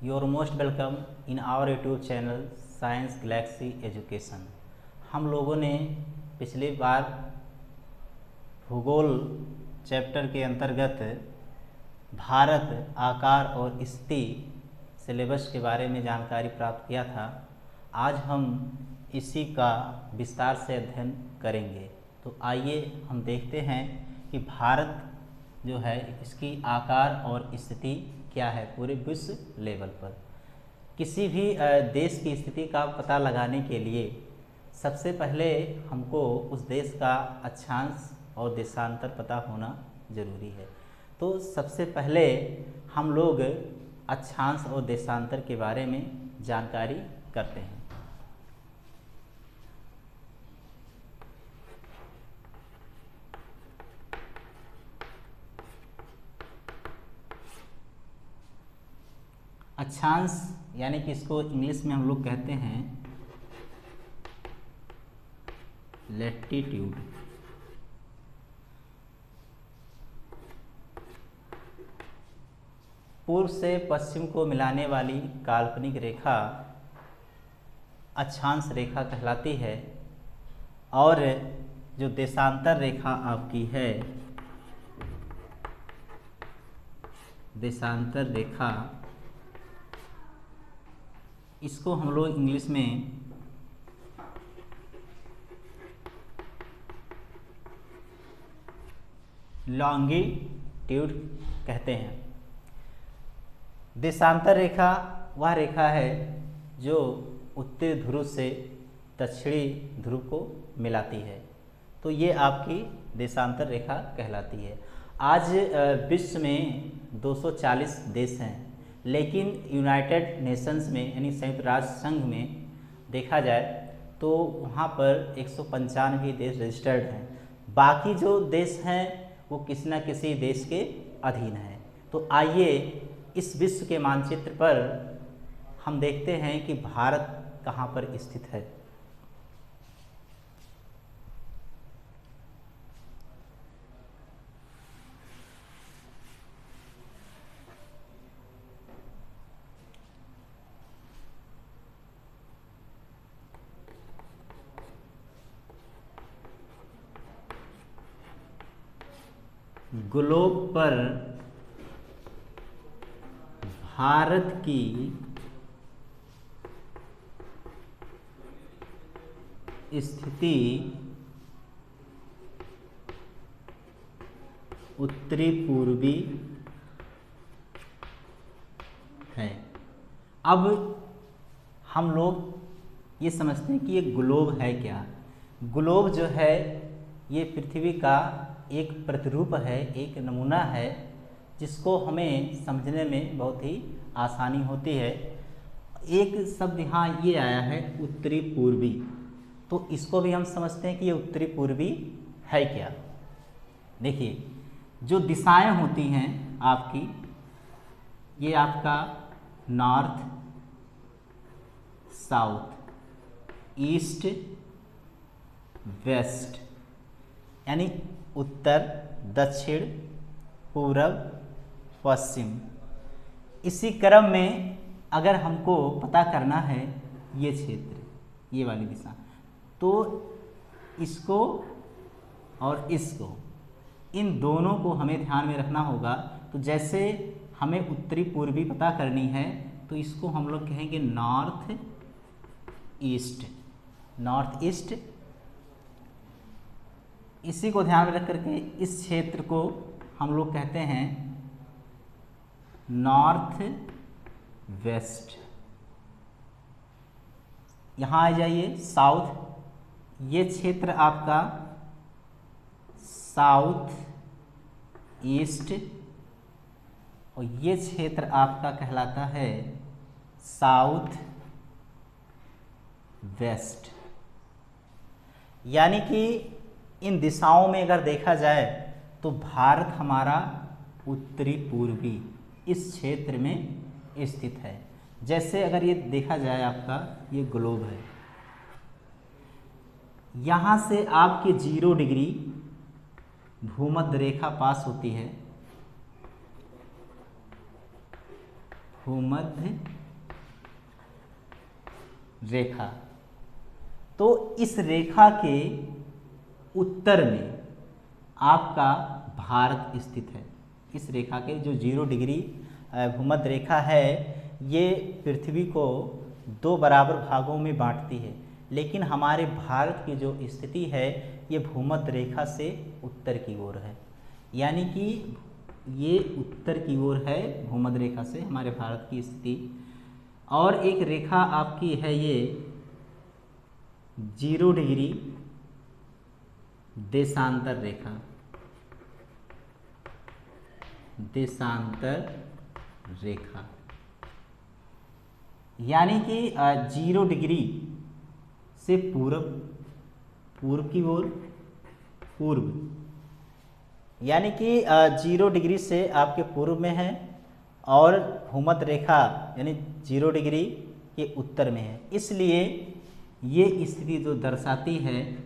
Your most welcome in our YouTube channel science galaxy education. हम लोगों ने पिछली बार भूगोल चैप्टर के अंतर्गत भारत आकार और स्थिति सिलेबस के बारे में जानकारी प्राप्त किया था। आज हम इसी का विस्तार से अध्ययन करेंगे। तो आइए हम देखते हैं कि भारत जो है इसकी आकार और स्थिति क्या है पूरे विश्व लेवल पर। किसी भी देश की स्थिति का पता लगाने के लिए सबसे पहले हमको उस देश का अक्षांश और देशांतर पता होना जरूरी है। तो सबसे पहले हम लोग अक्षांश और देशांतर के बारे में जानकारी करते हैं। अक्षांश यानी कि इसको इंग्लिश में हम लोग कहते हैं लैटिट्यूड। पूर्व से पश्चिम को मिलाने वाली काल्पनिक रेखा अक्षांश रेखा कहलाती है और जो देशांतर रेखा आपकी है देशांतर रेखा, इसको हम लोग इंग्लिश में लॉन्गिट्यूड कहते हैं। देशांतर रेखा वह रेखा है जो उत्तरी ध्रुव से दक्षिणी ध्रुव को मिलाती है। तो ये आपकी देशांतर रेखा कहलाती है। आज विश्व में 240 देश हैं, लेकिन यूनाइटेड नेशंस में यानी संयुक्त राष्ट्र संघ में देखा जाए तो वहाँ पर 195 देश रजिस्टर्ड हैं। बाकी जो देश हैं वो किसी न किसी देश के अधीन हैं। तो आइए इस विश्व के मानचित्र पर हम देखते हैं कि भारत कहाँ पर स्थित है। ग्लोब पर भारत की स्थिति उत्तरी पूर्वी है। अब हम लोग ये समझते हैं कि ये ग्लोब है क्या। ग्लोब जो है ये पृथ्वी का एक प्रतिरूप है, एक नमूना है जिसको हमें समझने में बहुत ही आसानी होती है। एक शब्द यहाँ ये आया है उत्तरी पूर्वी, तो इसको भी हम समझते हैं कि ये उत्तरी पूर्वी है क्या। देखिए जो दिशाएं होती हैं आपकी, ये आपका नॉर्थ साउथ ईस्ट वेस्ट यानी उत्तर दक्षिण पूरब पश्चिम। इसी क्रम में अगर हमको पता करना है ये क्षेत्र, ये वाली दिशा, तो इसको और इसको, इन दोनों को हमें ध्यान में रखना होगा। तो जैसे हमें उत्तरी पूर्वी पता करनी है तो इसको हम लोग कहेंगे नॉर्थ ईस्ट। नॉर्थ ईस्ट, इसी को ध्यान में रख करके इस क्षेत्र को हम लोग कहते हैं नॉर्थ वेस्ट। यहाँ आ जाइए साउथ, ये क्षेत्र आपका साउथ ईस्ट और ये क्षेत्र आपका कहलाता है साउथ वेस्ट। यानी कि इन दिशाओं में अगर देखा जाए तो भारत हमारा उत्तरी पूर्वी इस क्षेत्र में स्थित है। जैसे अगर ये देखा जाए आपका ये ग्लोब है, यहाँ से आपके 0 डिग्री भूमध्य रेखा पास होती है भूमध्य रेखा। तो इस रेखा के उत्तर में आपका भारत स्थित है। इस रेखा के जो 0 डिग्री भूमध्य रेखा है, ये पृथ्वी को 2 बराबर भागों में बांटती है, लेकिन हमारे भारत की जो स्थिति है ये भूमध्य रेखा से उत्तर की ओर है, यानी कि ये उत्तर की ओर है भूमध्य रेखा से हमारे भारत की स्थिति। और एक रेखा आपकी है ये 0 डिग्री देशांतर रेखा, देशांतर रेखा, यानी कि 0 डिग्री से पूर्व की ओर, पूर्व, यानी कि 0 डिग्री से आपके पूर्व में है और भूमध्य रेखा यानी 0 डिग्री के उत्तर में है। इसलिए ये स्थिति जो दर्शाती है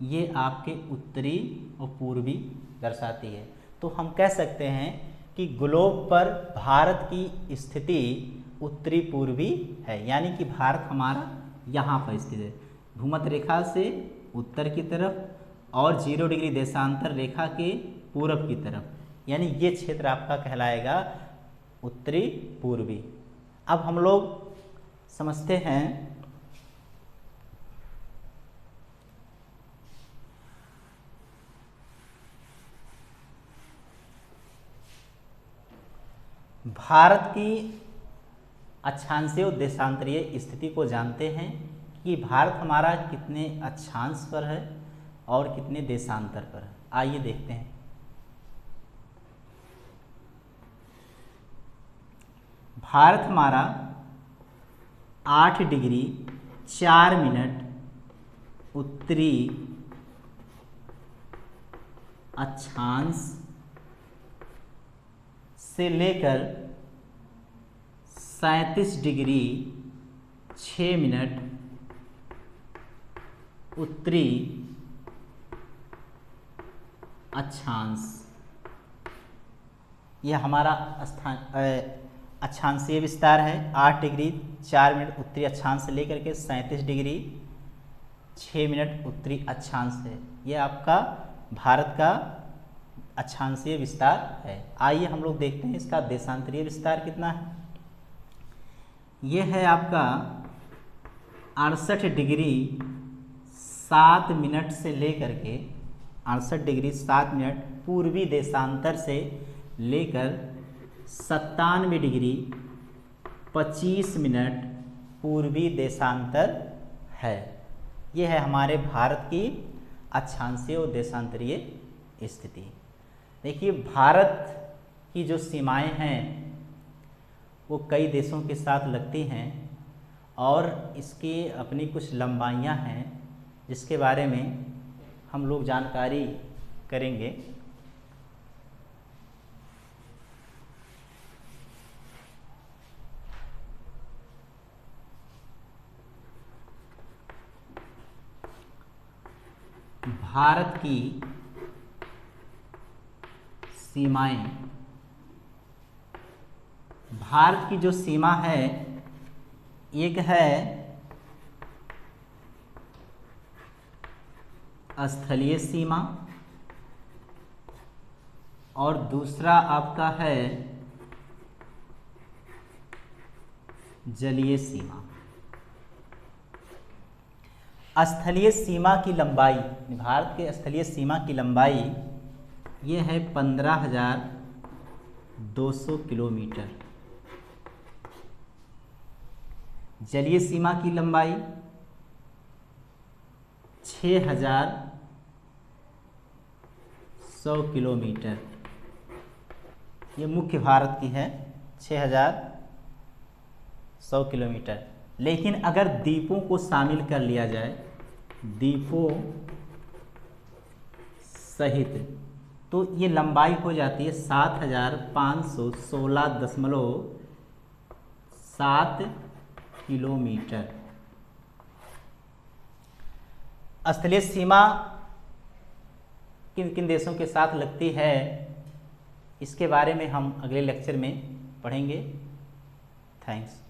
ये आपके उत्तरी और पूर्वी दर्शाती है। तो हम कह सकते हैं कि ग्लोब पर भारत की स्थिति उत्तरी पूर्वी है, यानी कि भारत हमारा यहाँ पर स्थित है भूमध्य रेखा से उत्तर की तरफ और 0 डिग्री देशांतर रेखा के पूरब की तरफ, यानी ये क्षेत्र आपका कहलाएगा उत्तरी पूर्वी। अब हम लोग समझते हैं भारत की अक्षांशीय और देशांतरीय स्थिति को जानते हैं कि भारत हमारा कितने अक्षांश पर है और कितने देशांतर पर है। आइए देखते हैं। भारत हमारा 8 डिग्री 4 मिनट उत्तरी अक्षांश से लेकर 37 डिग्री 6 मिनट उत्तरी अक्षांश, यह हमारा अक्षांशीय विस्तार है। 8 डिग्री 4 मिनट उत्तरी अक्षांश से लेकर के 37 डिग्री 6 मिनट उत्तरी अक्षांश है। यह आपका भारत का अक्षांशीय विस्तार है। आइए हम लोग देखते हैं इसका देशांतरीय विस्तार कितना है। यह है आपका 68 डिग्री 7 मिनट से लेकर के 68 डिग्री 7 मिनट पूर्वी देशांतर से लेकर 97 डिग्री 25 मिनट पूर्वी देशांतर है। यह है हमारे भारत की अक्षांशीय और देशांतरीय स्थिति। देखिए, भारत की जो सीमाएं हैं वो कई देशों के साथ लगती हैं और इसकी अपनी कुछ लंबाइयां हैं जिसके बारे में हम लोग जानकारी करेंगे। भारत की सीमाएं, भारत की जो सीमा है एक है स्थलीय सीमा और दूसरा आपका है जलीय सीमा। स्थलीय सीमा की लंबाई, भारत के स्थलीय सीमा की लंबाई ये है 15,200 किलोमीटर। जलीय सीमा की लंबाई 6,100 किलोमीटर। ये मुख्य भारत की है 6,100 किलोमीटर। लेकिन अगर द्वीपों को शामिल कर लिया जाए, द्वीपों सहित, तो ये लंबाई हो जाती है 7,516.7 किलोमीटर। स्थलीय सीमा किन किन देशों के साथ लगती है इसके बारे में हम अगले लेक्चर में पढ़ेंगे। थैंक्स।